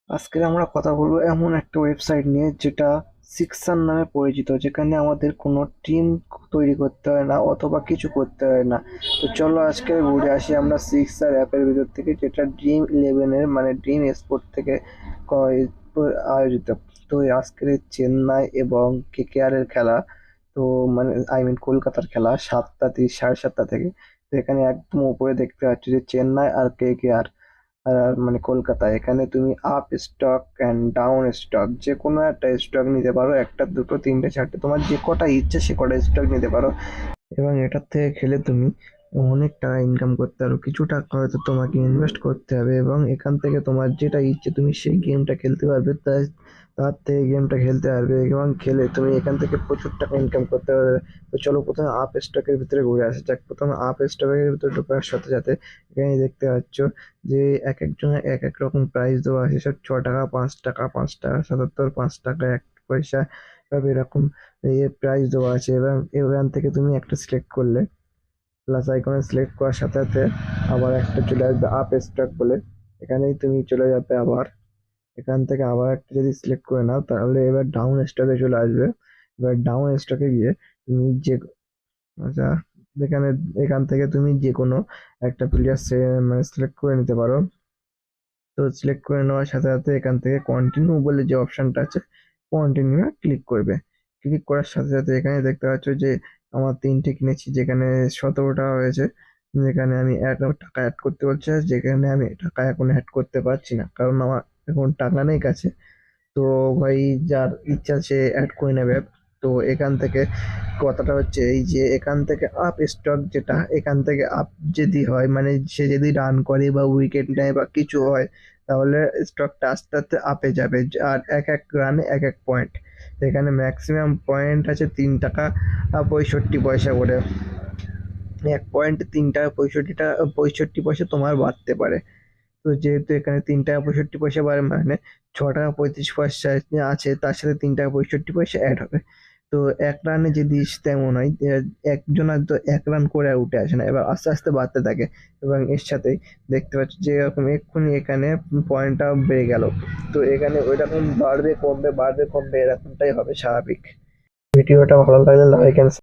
আজকে আমরা কথা বলবো এমন একটা ওয়েবসাইট নিয়ে যেটা সিক্সার নামে পরিচিত, যেখানে আমাদের কোনো টিম তৈরি করতে হয় না অথবা কিছু করতে হয় না। তো চলো আজকে ঘুরে আসি আমরা সিক্সার অ্যাপের ভিতর থেকে, যেটা ড্রিম ইলেভেনের মানে ড্রিম স্পোর্ট থেকে আয়োজিত। তো আজকের এই চেন্নাই এবং কেকেআর এর খেলা, তো মানে কলকাতার খেলা 7টা 30 7:30 থেকে। তো এখানে একদম উপরে দেখতে পাচ্ছি যে চেন্নাই আর কেকেআর, মানে কলকাতা। এখানে তুমি up stock and down stock যে কোনো একটা স্টক নিতে পারো, একটা দুটো তিনটে চারটে, তোমার যে কটা ইচ্ছে সে কটা স্টক নিতে পারো। এবং এটার থেকে খেলে তুমি অনেক টাকা ইনকাম করতে পারো। কিছু টাকা হয়তো তোমাকে ইনভেস্ট করতে হবে এবং এখান থেকে তোমার যেটা ইচ্ছে তুমি সেই গেমটা খেলতে পারবে, তাই তার থেকে গেমটা খেলতে পারবে এবং খেলে তুমি এখান থেকে প্রচুর টাকা ইনকাম করতে পারবে। তো চলো প্রথমে আপ স্টকের ভিতরে ঘুরে আসা যাক। প্রথমে আপ স্টকের ভিতরে ঢোকার সাথে সাথে এখানে দেখতে পাচ্ছ যে এক একজনের এক এক রকম প্রাইস দেওয়া আছে। সব 6 টাকা, 5 টাকা, 5 টাকা 77, 5 টাকা 1 পয়সা, সব এরকম প্রাইস দেওয়া আছে। এবং এখান থেকে তুমি একটা সিলেক্ট করলে, প্লাস আইকনে সিলেক্ট করার সাথে সাথে আবার একটা চলে আসবে আপ স্টক বলে। এখানেই তুমি চলে যাবে আবার। এখান থেকে আবার একটা যদি সিলেক্ট করে নাও তাহলে এবার ডাউন স্টকে চলে আসবে। এবার ডাউন স্টকে গিয়ে তুমি যে, আচ্ছা, এখানে এখান থেকে তুমি যে কোনো একটা প্লেয়ার মানে সিলেক্ট করে নিতে পারো। তো সিলেক্ট করে নেওয়ার সাথে সাথে এখান থেকে কন্টিনিউ বলে যে অপশনটা আছে, কন্টিনিউ ক্লিক করবে। ক্লিক করার সাথে সাথে এখানে দেখতে পাচ্ছ যে আমার 3টে কিনেছি, যেখানে 17 টাকা হয়েছে। যেখানে আমি টাকা অ্যাড করতে বলছে, যেখানে আমি টাকা এখন অ্যাড করতে পারছি না, কারণ আমার এখন টাকা নেই কাছে। তো ভাই, যার ইচ্ছা সে অ্যাড করে নেবে। তো এখান থেকে কথাটা হচ্ছে এই যে এখান থেকে আপ স্টক, যেটা এখান থেকে আপ যদি হয় মানে সে যদি রান করে বা উইকেট নেয় বা কিছু হয়, তাহলে স্টকটা আস্তে আস্তে আপে যাবে। আর এক এক রানে এক এক পয়েন্ট। এখানে ম্যাক্সিমাম পয়েন্ট আছে 3 টাকা 65 পয়সা করে। 1 পয়েন্টে 3 টাকা 65 পয়সা তোমার বাড়তে পারে। তো যেহেতু এখানে 3 টাকা 65 পয়সা বাড়ে, মানে 6 টাকা 35 পয়সা আছে, তার সাথে 3 টাকা 65 পয়সা অ্যাড হবে। তো এক রানে যে দিস তেমন হয়, একজন আর তো 1 রান করে আর উঠে আসে না, এবার আস্তে আস্তে বাড়তে থাকে। এবং এর সাথেই দেখতে পাচ্ছি যে এরকম এক্ষুনি এখানে পয়েন্টটা বেড়ে গেল। তো এখানে ওইরকম বাড়বে কমবে বাড়বে কমবে, এরকমটাই হবে স্বাভাবিক। ভিডিওটা ভালো লাগলে লাইক অ্যান্ড